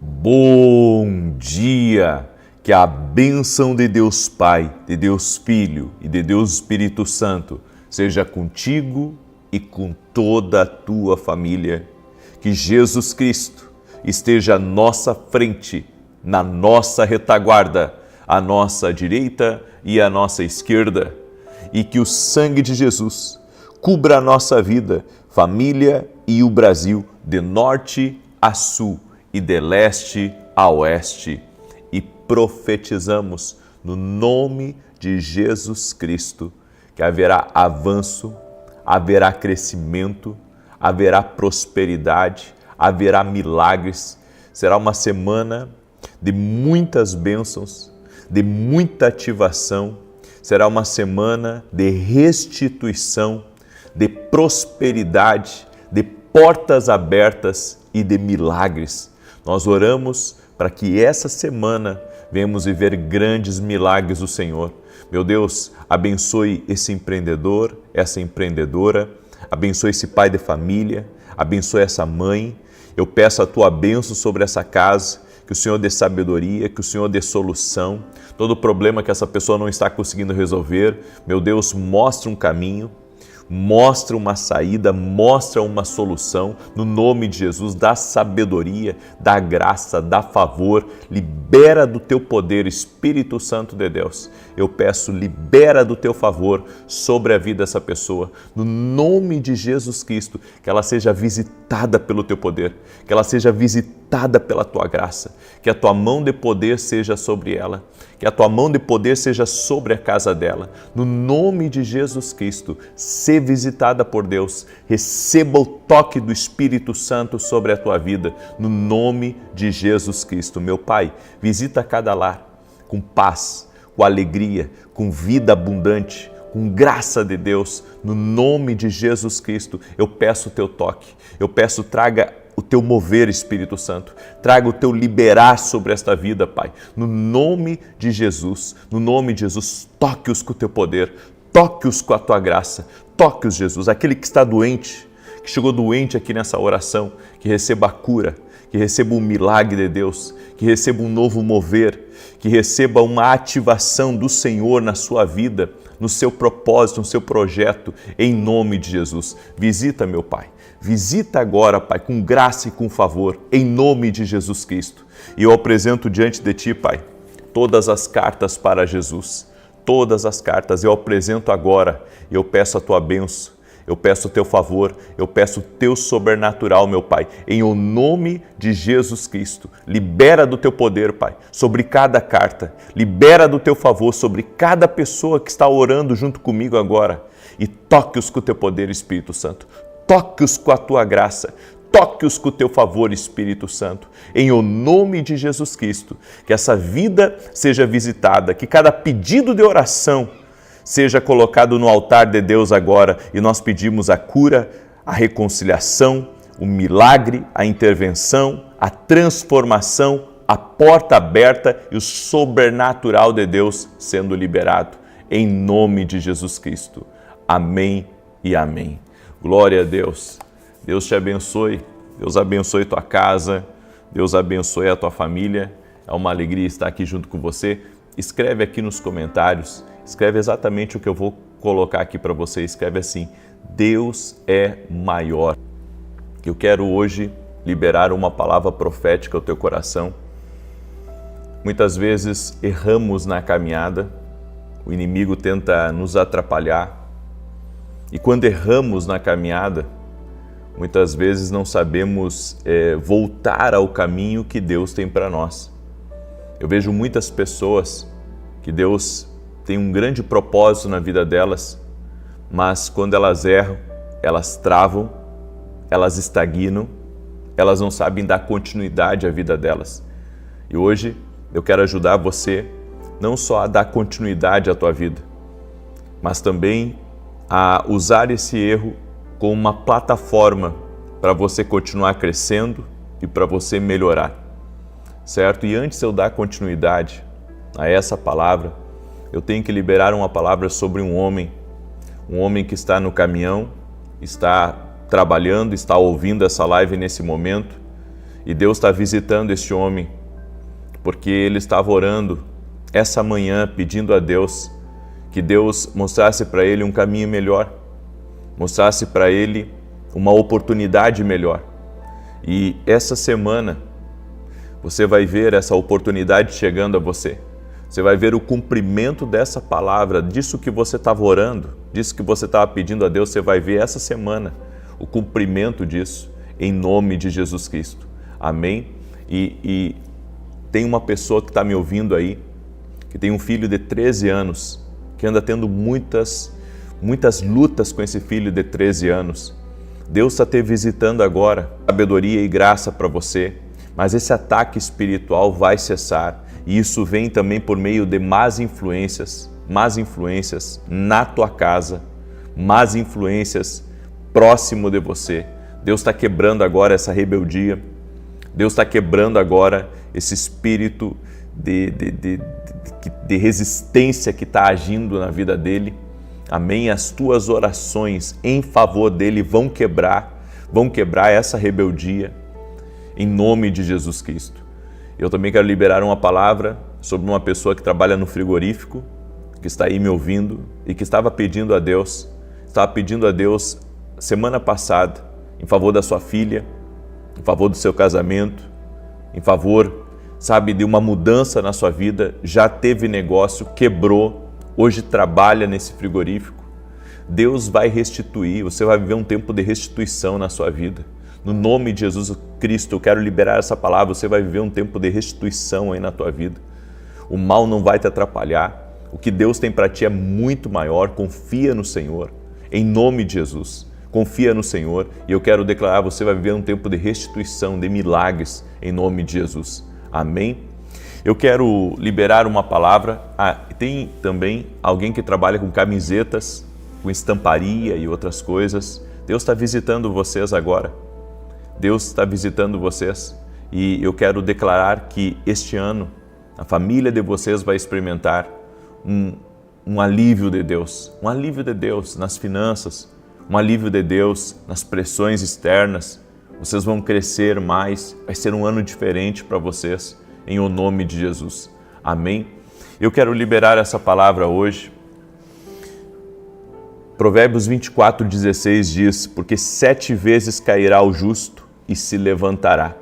Bom dia! Que a bênção de Deus Pai, de Deus Filho e de Deus Espírito Santo seja contigo e com toda a tua família. Que Jesus Cristo esteja à nossa frente, na nossa retaguarda, à nossa direita e à nossa esquerda. E que o sangue de Jesus cubra a nossa vida, família e o Brasil de norte a sul e de leste a oeste, e profetizamos no nome de Jesus Cristo que haverá avanço, haverá crescimento, haverá prosperidade, haverá milagres. Será uma semana de muitas bênçãos, de muita ativação, será uma semana de restituição, de prosperidade, de portas abertas e de milagres. Nós oramos para que essa semana venhamos viver grandes milagres do Senhor. Meu Deus, abençoe esse empreendedor, essa empreendedora, abençoe esse pai de família, abençoe essa mãe. Eu peço a tua bênção sobre essa casa, que o Senhor dê sabedoria, que o Senhor dê solução. Todo problema que essa pessoa não está conseguindo resolver, meu Deus, mostra um caminho. Mostra uma saída, mostra uma solução, no nome de Jesus, dá sabedoria, dá graça, dá favor, libera do teu poder, Espírito Santo de Deus. Eu peço, libera do teu favor sobre a vida dessa pessoa, no nome de Jesus Cristo, que ela seja visitada pelo teu poder, que ela seja visitada pela tua graça, que a tua mão de poder seja sobre ela, que a tua mão de poder seja sobre a casa dela, no nome de Jesus Cristo. Ser visitada por Deus, receba o toque do Espírito Santo sobre a tua vida, no nome de Jesus Cristo. Meu Pai, visita cada lar com paz, com alegria, com vida abundante, com graça de Deus, no nome de Jesus Cristo. Eu peço o teu toque, eu peço, traga o teu mover, Espírito Santo, traga o teu liberar sobre esta vida, Pai, no nome de Jesus, toque-os com o teu poder, toque-os com a tua graça, toque-os, Jesus, aquele que está doente, que chegou doente aqui nessa oração, que receba a cura, que receba um milagre de Deus, que receba um novo mover, que receba uma ativação do Senhor na sua vida, no seu propósito, no seu projeto, em nome de Jesus. Visita, meu Pai, visita agora, Pai, com graça e com favor, em nome de Jesus Cristo. E eu apresento diante de Ti, Pai, todas as cartas para Jesus, todas as cartas eu apresento agora e eu peço a Tua bênção, eu peço o Teu favor, eu peço o Teu sobrenatural, meu Pai, em o nome de Jesus Cristo. Libera do Teu poder, Pai, sobre cada carta, libera do Teu favor sobre cada pessoa que está orando junto comigo agora e toque-os com o Teu poder, Espírito Santo, toque-os com a Tua graça, toque-os com o Teu favor, Espírito Santo, em o nome de Jesus Cristo, que essa vida seja visitada, que cada pedido de oração seja colocado no altar de Deus agora e nós pedimos a cura, a reconciliação, o milagre, a intervenção, a transformação, a porta aberta e o sobrenatural de Deus sendo liberado, em nome de Jesus Cristo. Amém e amém. Glória a Deus. Deus te abençoe, Deus abençoe tua casa, Deus abençoe a tua família. É uma alegria estar aqui junto com você. Escreve aqui nos comentários, escreve exatamente o que eu vou colocar aqui para você. Escreve assim: Deus é maior. Eu quero hoje liberar uma palavra profética ao teu coração. Muitas vezes erramos na caminhada, o inimigo tenta nos atrapalhar. E quando erramos na caminhada, muitas vezes não sabemos voltar ao caminho que Deus tem para nós. Eu vejo muitas pessoas que Deus tem um grande propósito na vida delas, mas quando elas erram, elas travam, elas estagnam, elas não sabem dar continuidade à vida delas. E hoje eu quero ajudar você não só a dar continuidade à tua vida, mas também a usar esse erro como uma plataforma para você continuar crescendo e para você melhorar, certo? E antes de eu dar continuidade a essa palavra, eu tenho que liberar uma palavra sobre um homem que está no caminhão, está trabalhando, está ouvindo essa live nesse momento E Deus está visitando este homem, porque ele estava orando essa manhã, pedindo a Deus que Deus mostrasse para ele um caminho melhor, mostrasse para ele uma oportunidade melhor. E essa semana você vai ver essa oportunidade chegando a você. Você vai ver o cumprimento dessa palavra, disso que você estava orando, disso que você estava pedindo a Deus, você vai ver essa semana o cumprimento disso, em nome de Jesus Cristo. Amém? E tem uma pessoa que está me ouvindo aí, que tem um filho de 13 anos, que anda tendo muitas lutas com esse filho de 13 anos. Deus está te visitando agora, sabedoria e graça para você, mas esse ataque espiritual vai cessar. E isso vem também por meio de más influências na tua casa, más influências próximo de você. Deus está quebrando agora essa rebeldia, Deus está quebrando agora esse espírito de resistência que está agindo na vida dele. Amém? As tuas orações em favor dele vão quebrar essa rebeldia em nome de Jesus Cristo. Eu também quero liberar uma palavra sobre uma pessoa que trabalha no frigorífico, que está aí me ouvindo e que estava pedindo a Deus semana passada, em favor da sua filha, em favor do seu casamento, em favor, de uma mudança na sua vida, já teve negócio, quebrou, hoje trabalha nesse frigorífico. Deus vai restituir, você vai viver um tempo de restituição na sua vida. No nome de Jesus Cristo, eu quero liberar essa palavra, você vai viver um tempo de restituição aí na tua vida. O mal não vai te atrapalhar, o que Deus tem para ti é muito maior, confia no Senhor, em nome de Jesus. Confia no Senhor e eu quero declarar, você vai viver um tempo de restituição, de milagres, em nome de Jesus. Amém? Eu quero liberar uma palavra, tem também alguém que trabalha com camisetas, com estamparia e outras coisas. Deus está visitando vocês agora. Deus está visitando vocês e eu quero declarar que este ano a família de vocês vai experimentar um alívio de Deus nas finanças, um alívio de Deus nas pressões externas. Vocês vão crescer mais, vai ser um ano diferente para vocês, em o nome de Jesus. Amém? Eu quero liberar essa palavra hoje. Provérbios 24:16 diz, porque 7 vezes cairá o justo e se levantará.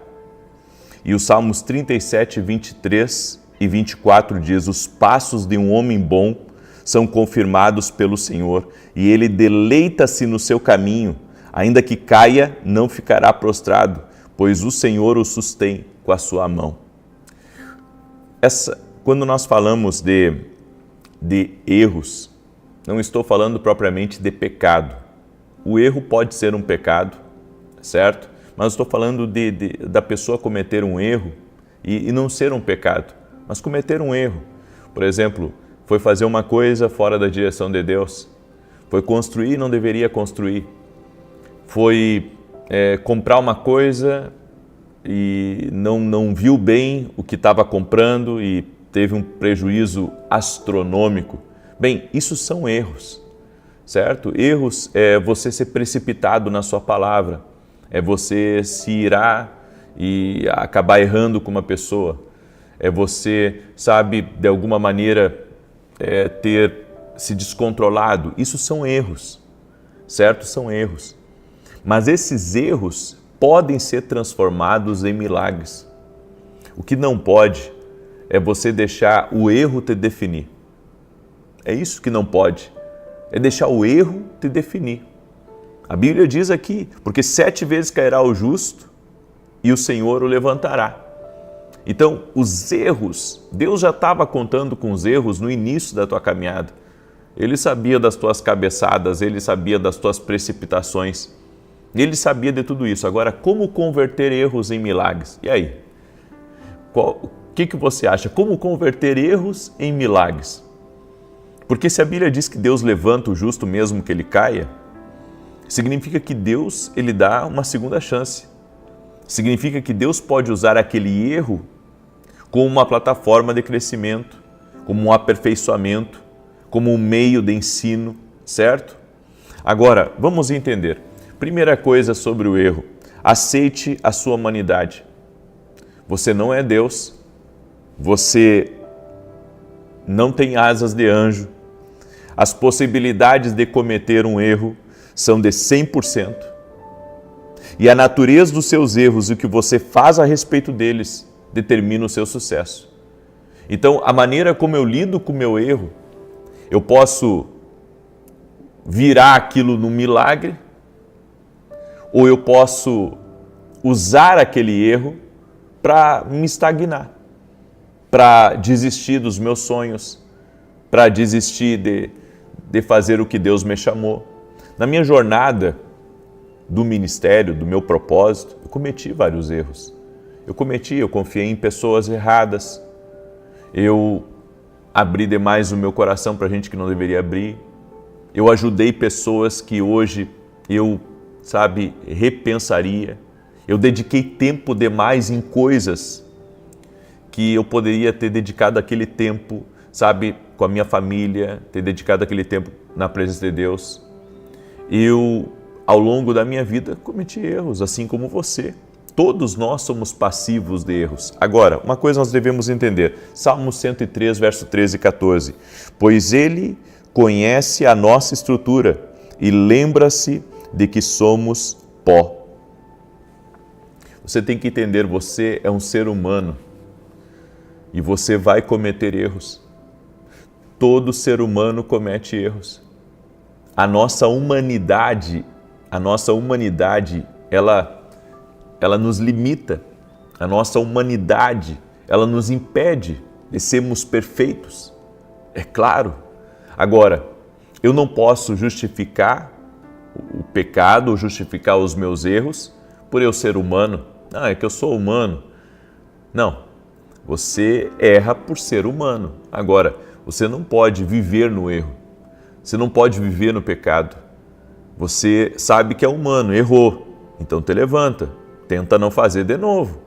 E os Salmos 37, 23 e 24 diz, os passos de um homem bom são confirmados pelo Senhor, e ele deleita-se no seu caminho, ainda que caia, não ficará prostrado, pois o Senhor o sustém com a sua mão. Quando nós falamos de erros, não estou falando propriamente de pecado. O erro pode ser um pecado, certo? Mas estou falando da pessoa cometer um erro e não ser um pecado, mas cometer um erro. Por exemplo, foi fazer uma coisa fora da direção de Deus, foi construir e não deveria construir, foi comprar uma coisa e não viu bem o que estava comprando e teve um prejuízo astronômico. Bem, isso são erros, certo? Erros é você ser precipitado na sua palavra, é você se irar e acabar errando com uma pessoa, é você, de alguma maneira ter se descontrolado. Isso são erros, certo? São erros. Mas esses erros podem ser transformados em milagres. O que não pode é você deixar o erro te definir. É isso que não pode, é deixar o erro te definir. A Bíblia diz aqui, porque 7 vezes cairá o justo e o Senhor o levantará. Então, os erros, Deus já estava contando com os erros no início da tua caminhada. Ele sabia das tuas cabeçadas, ele sabia das tuas precipitações, ele sabia de tudo isso. Agora, como converter erros em milagres? E aí? O que você acha? Como converter erros em milagres? Porque se a Bíblia diz que Deus levanta o justo mesmo que ele caia, significa que Deus, ele dá uma segunda chance. Significa que Deus pode usar aquele erro como uma plataforma de crescimento, como um aperfeiçoamento, como um meio de ensino, certo? Agora, vamos entender. Primeira coisa sobre o erro, aceite a sua humanidade. Você não é Deus, você não tem asas de anjo, as possibilidades de cometer um erro são de 100%. E a natureza dos seus erros e o que você faz a respeito deles determina o seu sucesso. Então, a maneira como eu lido com o meu erro, eu posso virar aquilo num milagre, ou eu posso usar aquele erro para me estagnar, para desistir dos meus sonhos, para desistir de fazer o que Deus me chamou. Na minha jornada do ministério, do meu propósito, eu cometi vários erros. Eu confiei em pessoas erradas, eu abri demais o meu coração para gente que não deveria abrir, eu ajudei pessoas que hoje eu, repensaria, eu dediquei tempo demais em coisas que eu poderia ter dedicado aquele tempo, com a minha família, ter dedicado aquele tempo na presença de Deus. Eu, ao longo da minha vida, cometi erros, assim como você. Todos nós somos passivos de erros. Agora, uma coisa nós devemos entender. Salmo 103, verso 13 e 14. Pois Ele conhece a nossa estrutura e lembra-se de que somos pó. Você tem que entender, você é um ser humano e você vai cometer erros. Todo ser humano comete erros. A nossa humanidade, ela nos limita. A nossa humanidade, ela nos impede de sermos perfeitos. É claro. Agora, eu não posso justificar o pecado ou justificar os meus erros por eu ser humano. É que eu sou humano. Não, você erra por ser humano. Agora, você não pode viver no erro. Você não pode viver no pecado. Você sabe que é humano, errou. Então te levanta, tenta não fazer de novo.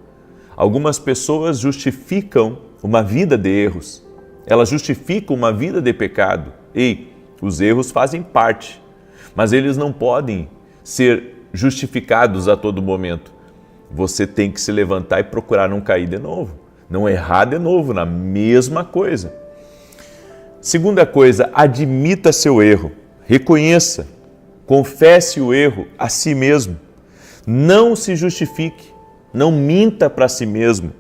Algumas pessoas justificam uma vida de erros. Elas justificam uma vida de pecado. Os erros fazem parte, mas eles não podem ser justificados a todo momento. Você tem que se levantar e procurar não cair de novo, não errar de novo na mesma coisa. Segunda coisa, admita seu erro, reconheça, confesse o erro a si mesmo. Não se justifique, não minta para si mesmo.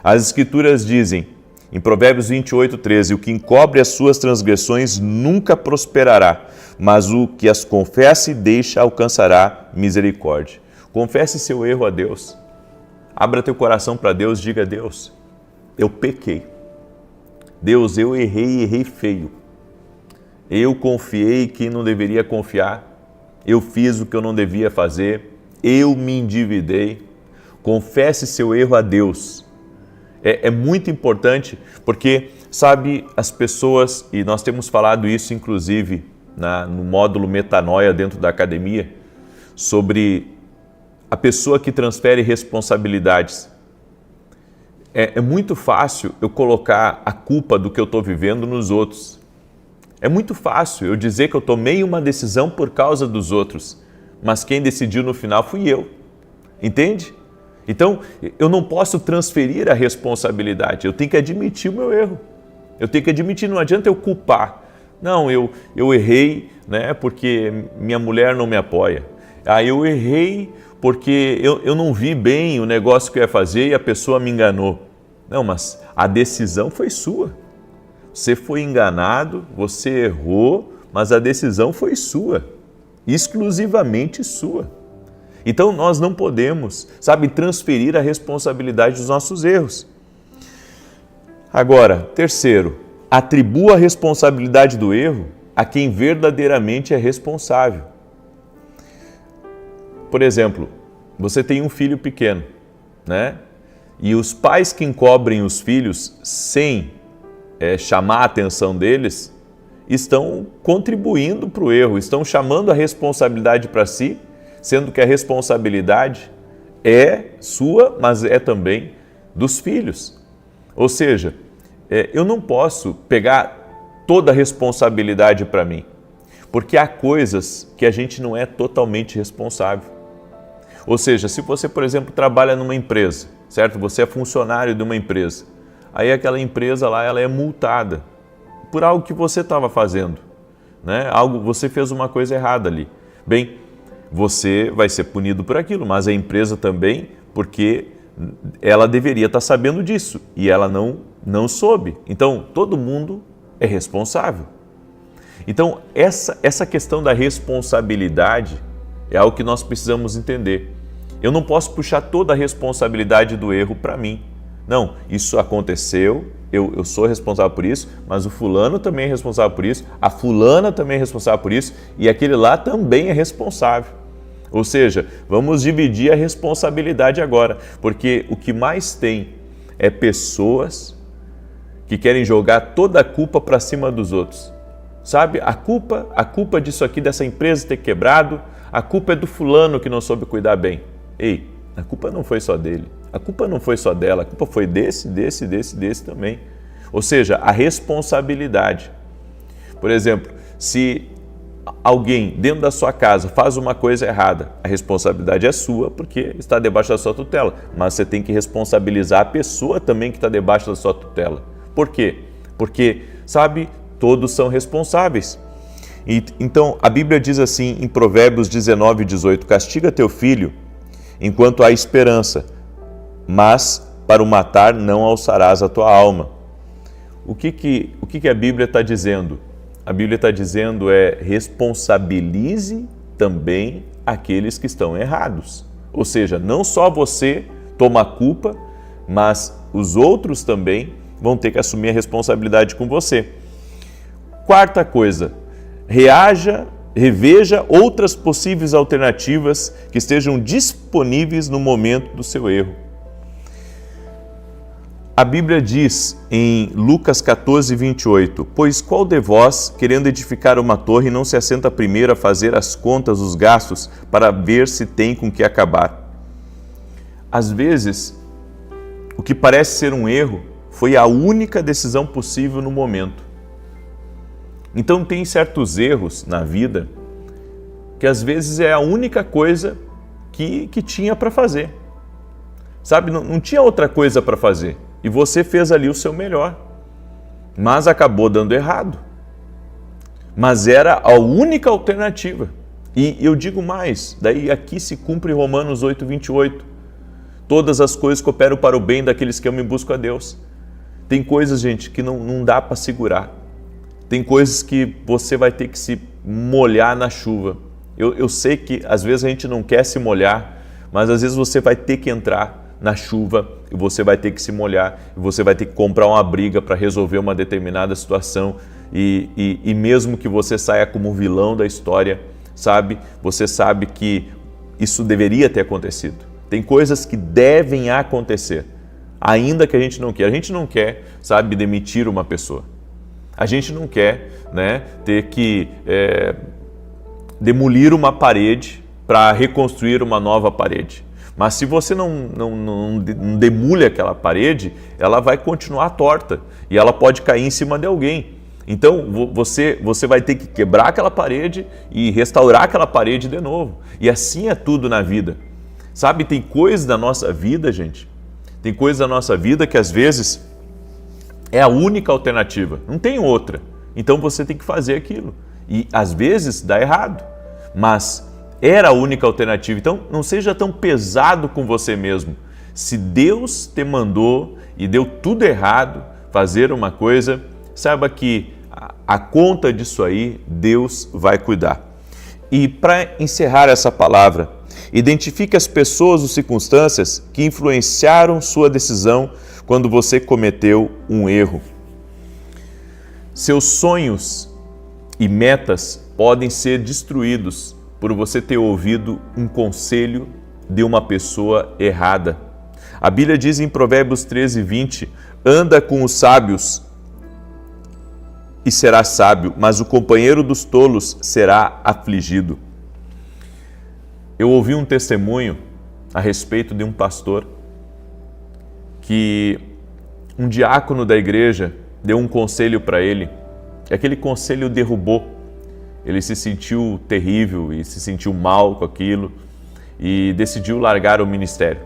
As Escrituras dizem, em Provérbios 28, 13, o que encobre as suas transgressões nunca prosperará, mas o que as confessa e deixa alcançará misericórdia. Confesse seu erro a Deus. Abra teu coração para Deus, diga a Deus, eu pequei. Deus, eu errei feio. Eu confiei que não deveria confiar. Eu fiz o que eu não devia fazer. Eu me endividei. Confesse seu erro a Deus. É muito importante porque, as pessoas, e nós temos falado isso inclusive no módulo Metanoia dentro da academia, sobre a pessoa que transfere responsabilidades. É muito fácil eu colocar a culpa do que eu estou vivendo nos outros. É muito fácil eu dizer que eu tomei uma decisão por causa dos outros, mas quem decidiu no final fui eu. Entende? Então, eu não posso transferir a responsabilidade, eu tenho que admitir o meu erro. Eu tenho que admitir, não adianta eu culpar. Não, eu errei, porque minha mulher não me apoia. Eu errei porque eu não vi bem o negócio que eu ia fazer e a pessoa me enganou. Não, mas a decisão foi sua. Você foi enganado, você errou, mas a decisão foi sua, exclusivamente sua. Então nós não podemos, transferir a responsabilidade dos nossos erros. Agora, terceiro, atribua a responsabilidade do erro a quem verdadeiramente é responsável. Por exemplo, você tem um filho pequeno, E os pais que encobrem os filhos sem chamar a atenção deles, estão contribuindo para o erro, estão chamando a responsabilidade para si, sendo que a responsabilidade é sua, mas é também dos filhos. Ou seja, eu não posso pegar toda a responsabilidade para mim, porque há coisas que a gente não é totalmente responsável. Ou seja, se você, por exemplo, trabalha numa empresa, certo? Você é funcionário de uma empresa. Aí aquela empresa lá, ela é multada por algo que você estava fazendo, né? Você fez uma coisa errada ali. Bem, você vai ser punido por aquilo, mas a empresa também, porque ela deveria estar sabendo disso e ela não soube. Então, todo mundo é responsável. Então, essa questão da responsabilidade é algo que nós precisamos entender. Eu não posso puxar toda a responsabilidade do erro para mim. Não, isso aconteceu, eu sou responsável por isso, mas o fulano também é responsável por isso, a fulana também é responsável por isso e aquele lá também é responsável. Ou seja, vamos dividir a responsabilidade agora, porque o que mais tem é pessoas que querem jogar toda a culpa para cima dos outros. Sabe, a culpa disso aqui, dessa empresa ter quebrado, a culpa é do fulano que não soube cuidar bem. Ei, a culpa não foi só dele, a culpa não foi só dela, a culpa foi desse também. Ou seja, a responsabilidade. Por exemplo, se alguém dentro da sua casa faz uma coisa errada, a responsabilidade é sua porque está debaixo da sua tutela, mas você tem que responsabilizar a pessoa também que está debaixo da sua tutela. Por quê? Porque, sabe, todos são responsáveis. Então, a Bíblia diz assim em Provérbios 19:18, castiga teu filho enquanto há esperança, mas para o matar não alçarás a tua alma. O que a Bíblia está dizendo? A Bíblia está dizendo responsabilize também aqueles que estão errados. Ou seja, não só você toma a culpa, mas os outros também vão ter que assumir a responsabilidade com você. Quarta coisa, reveja outras possíveis alternativas que estejam disponíveis no momento do seu erro. A Bíblia diz em Lucas 14:28, pois qual de vós, querendo edificar uma torre, não se assenta primeiro a fazer as contas, os gastos, para ver se tem com que acabar? Às vezes, o que parece ser um erro foi a única decisão possível no momento. Então tem certos erros na vida que às vezes é a única coisa que tinha para fazer. Sabe, não tinha outra coisa para fazer. E você fez ali o seu melhor, mas acabou dando errado. Mas era a única alternativa. E eu digo mais, daí aqui se cumpre Romanos 8:28. Todas as coisas cooperam para o bem daqueles que amam e buscam a Deus. Tem coisas, gente, que não dá para segurar. Tem coisas que você vai ter que se molhar na chuva. Eu sei que às vezes a gente não quer se molhar, mas às vezes você vai ter que entrar na chuva e você vai ter que se molhar, e você vai ter que comprar uma briga para resolver uma determinada situação e mesmo que você saia como vilão da história, sabe? Você sabe que isso deveria ter acontecido. Tem coisas que devem acontecer, ainda que a gente não quer. A gente não quer, sabe, demitir uma pessoa. A gente não quer, né, ter que demolir uma parede para reconstruir uma nova parede. Mas se você não demule aquela parede, ela vai continuar torta e ela pode cair em cima de alguém. Então você vai ter que quebrar aquela parede e restaurar aquela parede de novo. E assim é tudo na vida. Sabe, tem coisas da nossa vida, gente, tem coisas da nossa vida que às vezes é a única alternativa, não tem outra. Então você tem que fazer aquilo. E às vezes dá errado, mas era a única alternativa. Então não seja tão pesado com você mesmo. Se Deus te mandou e deu tudo errado fazer uma coisa, saiba que a conta disso aí Deus vai cuidar. E para encerrar essa palavra, identifique as pessoas ou circunstâncias que influenciaram sua decisão quando você cometeu um erro. Seus sonhos e metas podem ser destruídos por você ter ouvido um conselho de uma pessoa errada. A Bíblia diz em Provérbios 13:20, anda com os sábios e será sábio, mas o companheiro dos tolos será afligido. Eu ouvi um testemunho a respeito de um pastor que um diácono da igreja deu um conselho para ele, e aquele conselho derrubou. Ele se sentiu terrível e se sentiu mal com aquilo. e decidiu largar o ministério.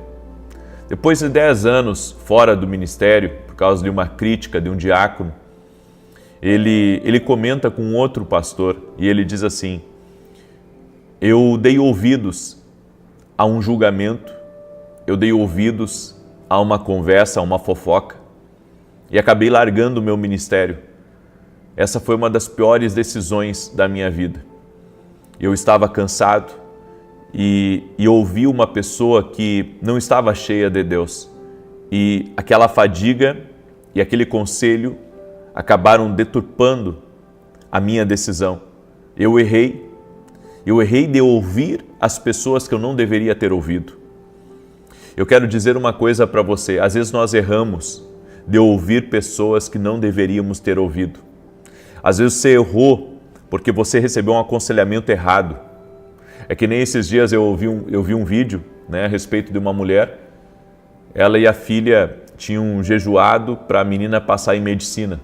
Depois de 10 anos fora do ministério, por causa de uma crítica de um diácono, ele comenta com outro pastor e ele diz assim: eu dei ouvidos a um julgamento, eu dei ouvidos a uma conversa, a uma fofoca e acabei largando o meu ministério. Essa foi uma das piores decisões da minha vida. Eu estava cansado e ouvi uma pessoa que não estava cheia de Deus. E aquela fadiga e aquele conselho acabaram deturpando a minha decisão. Eu errei de ouvir as pessoas que eu não deveria ter ouvido. Eu quero dizer uma coisa para você, às vezes nós erramos de ouvir pessoas que não deveríamos ter ouvido. Às vezes você errou porque você recebeu um aconselhamento errado. É que nem esses dias eu vi um vídeo, a respeito de uma mulher. Ela e a filha tinham jejuado para a menina passar em medicina.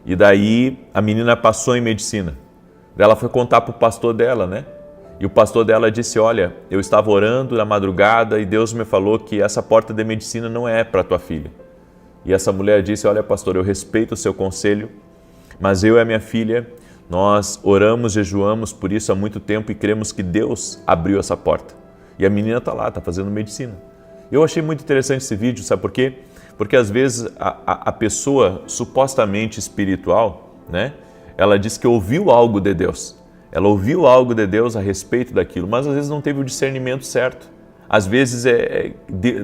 E daí a menina passou em medicina. Ela foi contar para o pastor dela, E o pastor dela disse: olha, eu estava orando na madrugada e Deus me falou que essa porta de medicina não é para tua filha. E essa mulher disse: olha, pastor, eu respeito o seu conselho, mas eu e a minha filha, nós oramos, jejuamos por isso há muito tempo e cremos que Deus abriu essa porta. E a menina está lá, está fazendo medicina. Eu achei muito interessante esse vídeo, sabe por quê? Porque às vezes a pessoa supostamente espiritual, ela diz que ouviu algo de Deus. Ela ouviu algo de Deus a respeito daquilo, mas às vezes não teve o discernimento certo. Às vezes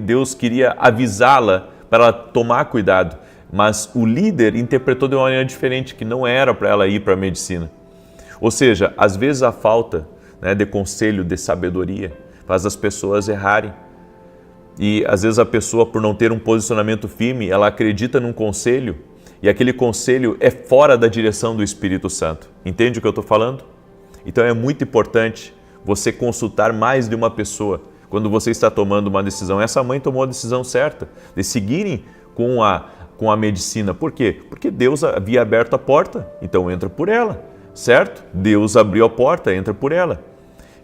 Deus queria avisá-la para ela tomar cuidado, mas o líder interpretou de uma maneira diferente, que não era para ela ir para a medicina. Ou seja, às vezes a falta de conselho, de sabedoria, faz as pessoas errarem. E às vezes a pessoa, por não ter um posicionamento firme, ela acredita num conselho e aquele conselho é fora da direção do Espírito Santo. Entende o que eu estou falando? Então é muito importante você consultar mais de uma pessoa quando você está tomando uma decisão. Essa mãe tomou a decisão certa de seguirem com a medicina. Por quê? Porque Deus havia aberto a porta, então entra por ela, certo? Deus abriu a porta, entra por ela.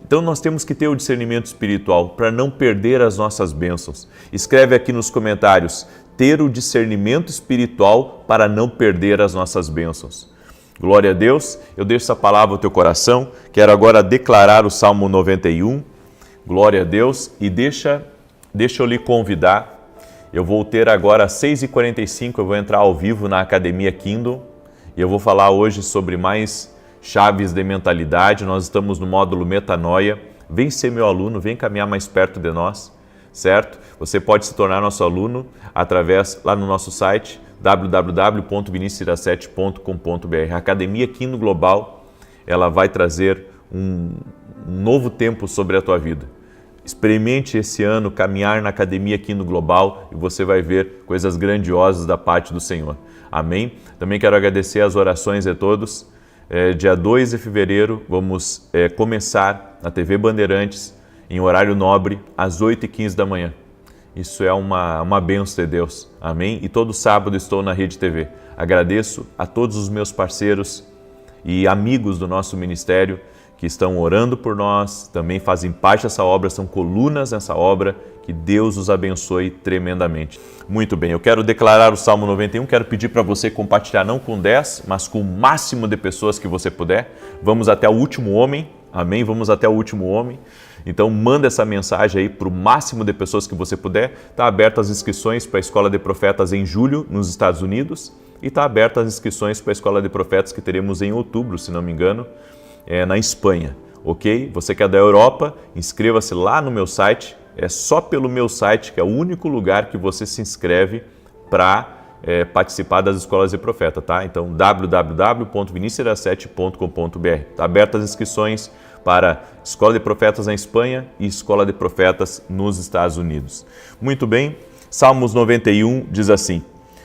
Então nós temos que ter o discernimento espiritual para não perder as nossas bênçãos. Escreve aqui nos comentários: ter o discernimento espiritual para não perder as nossas bênçãos. Glória a Deus. Eu deixo essa palavra no teu coração. Quero agora declarar o Salmo 91. Glória a Deus. E deixa eu lhe convidar. Eu vou ter agora às 6h45, eu vou entrar ao vivo na Academia Kingdom. E eu vou falar hoje sobre mais chaves de mentalidade. Nós estamos no módulo Metanoia. Vem ser meu aluno, vem caminhar mais perto de nós, certo? Você pode se tornar nosso aluno através, lá no nosso site, www.vinicius17.com.br. A Academia Kingdom Global, ela vai trazer um novo tempo sobre a tua vida. Experimente esse ano caminhar na Academia Kingdom Global e você vai ver coisas grandiosas da parte do Senhor. Amém? Também quero agradecer as orações de todos. Dia 2 de fevereiro vamos começar na TV Bandeirantes, em horário nobre, às 8h15 da manhã. Isso é uma bênção de Deus. Amém? E todo sábado estou na Rede TV. Agradeço a todos os meus parceiros e amigos do nosso ministério que estão orando por nós, também fazem parte dessa obra, são colunas nessa obra. Que Deus os abençoe tremendamente. Muito bem, eu quero declarar o Salmo 91, quero pedir para você compartilhar não com 10, mas com o máximo de pessoas que você puder. Vamos até o último homem, amém? Vamos até o último homem. Então manda essa mensagem aí para o máximo de pessoas que você puder. Está aberto as inscrições para a Escola de Profetas em julho, nos Estados Unidos. E está aberto as inscrições para a Escola de Profetas que teremos em outubro, se não me engano, na Espanha. Ok? Você que é da Europa, inscreva-se lá no meu site. É só pelo meu site, que é o único lugar que você se inscreve para participar das escolas de profeta, tá? Então, www.vinicius17.com.br. Está abertas as inscrições para Escola de Profetas na Espanha e Escola de Profetas nos Estados Unidos. Muito bem, Salmos 91 diz assim: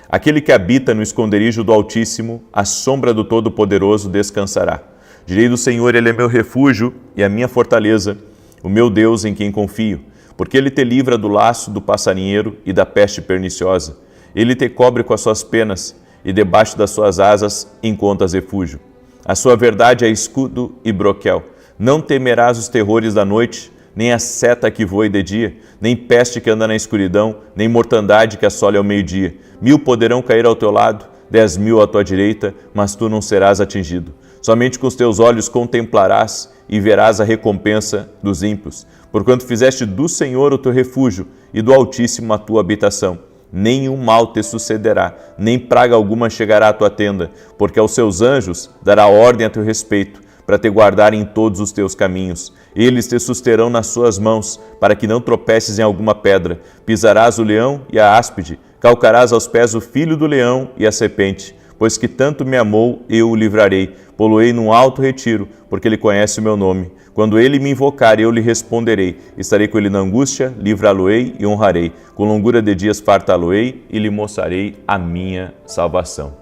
aquele que habita no esconderijo do Altíssimo, à sombra do Todo-Poderoso descansará. Direi do Senhor, Ele é meu refúgio e a minha fortaleza, o meu Deus em quem confio. Porque Ele te livra do laço do passarinheiro e da peste perniciosa. Ele te cobre com as suas penas e debaixo das suas asas encontras refúgio. A sua verdade é escudo e broquel. Não temerás os terrores da noite, nem a seta que voe de dia, nem peste que anda na escuridão, nem mortandade que assole ao meio-dia. 1000 poderão cair ao teu lado, 10.000 à tua direita, mas tu não serás atingido. Somente com os teus olhos contemplarás e verás a recompensa dos ímpios. Porquanto fizeste do Senhor o teu refúgio e do Altíssimo a tua habitação. Nenhum mal te sucederá, nem praga alguma chegará à tua tenda, porque aos seus anjos dará ordem a teu respeito, para te guardar em todos os teus caminhos. Eles te susterão nas suas mãos, para que não tropeces em alguma pedra. Pisarás o leão e a áspide, calcarás aos pés o filho do leão e a serpente. Pois que tanto me amou, eu o livrarei. Poloei num alto retiro, porque ele conhece o meu nome. Quando ele me invocar, eu lhe responderei. Estarei com ele na angústia, livrá-lo-ei e honrarei. Com longura de dias fartá-lo-ei e lhe mostrarei a minha salvação.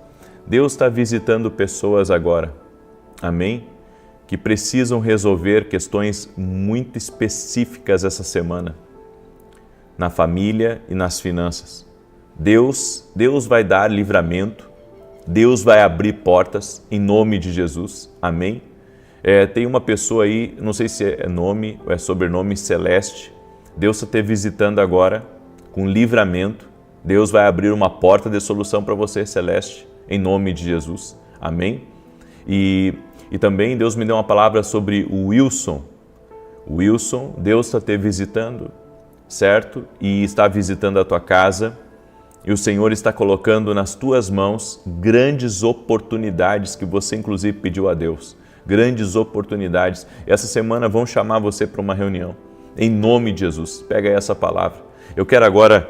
Deus está visitando pessoas agora, amém? Que precisam resolver questões muito específicas essa semana, na família e nas finanças. Deus vai dar livramento, Deus vai abrir portas em nome de Jesus, amém? Tem uma pessoa aí, não sei se é nome ou é sobrenome, Celeste. Deus está te visitando agora com livramento. Deus vai abrir uma porta de solução para você, Celeste, em nome de Jesus, amém? E também Deus me deu uma palavra sobre o Wilson. Wilson, Deus está te visitando, certo? E está visitando a tua casa. E o Senhor está colocando nas tuas mãos grandes oportunidades que você inclusive pediu a Deus. Grandes oportunidades. Essa semana vão chamar você para uma reunião. Em nome de Jesus. Pega aí essa palavra. Eu quero agora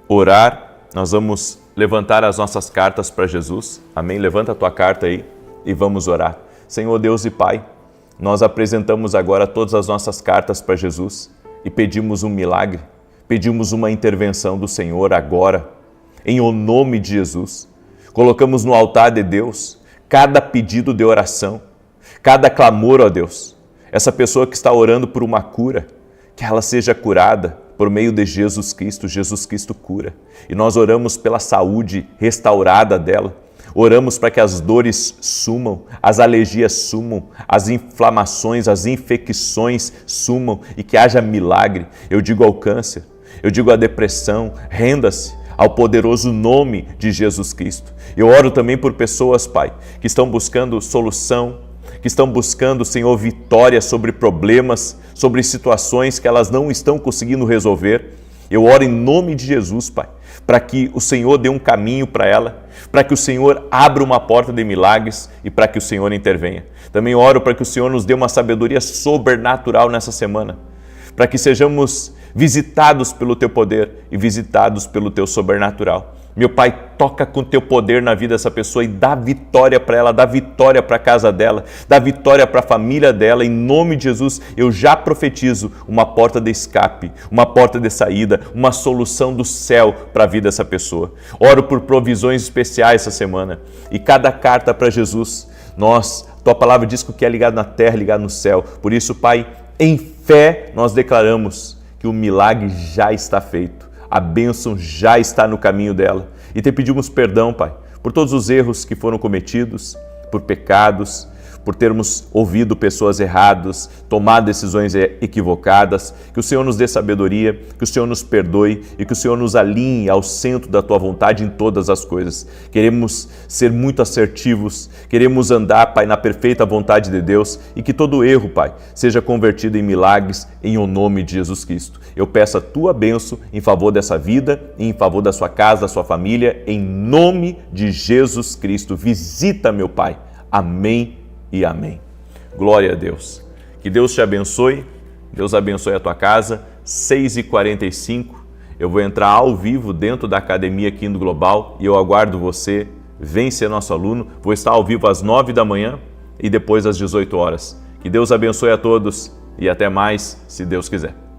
orar. Nós vamos levantar as nossas cartas para Jesus. Amém? Levanta a tua carta aí e vamos orar. Senhor Deus e Pai, nós apresentamos agora todas as nossas cartas para Jesus e pedimos um milagre. Pedimos uma intervenção do Senhor agora, em o nome de Jesus. Colocamos no altar de Deus cada pedido de oração, cada clamor, ó Deus. Essa pessoa que está orando por uma cura, que ela seja curada por meio de Jesus Cristo. Jesus Cristo cura. E nós oramos pela saúde restaurada dela. Oramos para que as dores sumam, as alergias sumam, as inflamações, as infecções sumam e que haja milagre. Eu digo ao câncer, eu digo à depressão, renda-se ao poderoso nome de Jesus Cristo. Eu oro também por pessoas, Pai, que estão buscando solução, que estão buscando, Senhor, vitória sobre problemas, sobre situações que elas não estão conseguindo resolver. Eu oro em nome de Jesus, Pai, para que o Senhor dê um caminho para ela, para que o Senhor abra uma porta de milagres e para que o Senhor intervenha. Também oro para que o Senhor nos dê uma sabedoria sobrenatural nessa semana, para que sejamos visitados pelo Teu poder e visitados pelo Teu sobrenatural. Meu Pai, toca com Teu poder na vida dessa pessoa e dá vitória para ela, dá vitória para a casa dela, dá vitória para a família dela. Em nome de Jesus, eu já profetizo uma porta de escape, uma porta de saída, uma solução do céu para a vida dessa pessoa. Oro por provisões especiais essa semana e cada carta para Jesus. Tua palavra diz que o que é ligado na terra é ligado no céu. Por isso, Pai, em fé nós declaramos que o milagre já está feito. A bênção já está no caminho dela. E te pedimos perdão, Pai, por todos os erros que foram cometidos, por pecados, por termos ouvido pessoas erradas, tomado decisões equivocadas. Que o Senhor nos dê sabedoria, que o Senhor nos perdoe e que o Senhor nos alinhe ao centro da Tua vontade em todas as coisas. Queremos ser muito assertivos, queremos andar, Pai, na perfeita vontade de Deus e que todo erro, Pai, seja convertido em milagres em o nome de Jesus Cristo. Eu peço a Tua bênção em favor dessa vida e em favor da sua casa, da sua família, em nome de Jesus Cristo. Visita, meu Pai. Amém e amém. Glória a Deus. Que Deus te abençoe, Deus abençoe a tua casa. 6h45, eu vou entrar ao vivo dentro da Academia aqui no Global e eu aguardo você. Vem ser nosso aluno. Vou estar ao vivo às 9 da manhã e depois às 18 horas. Que Deus abençoe a todos e até mais, se Deus quiser.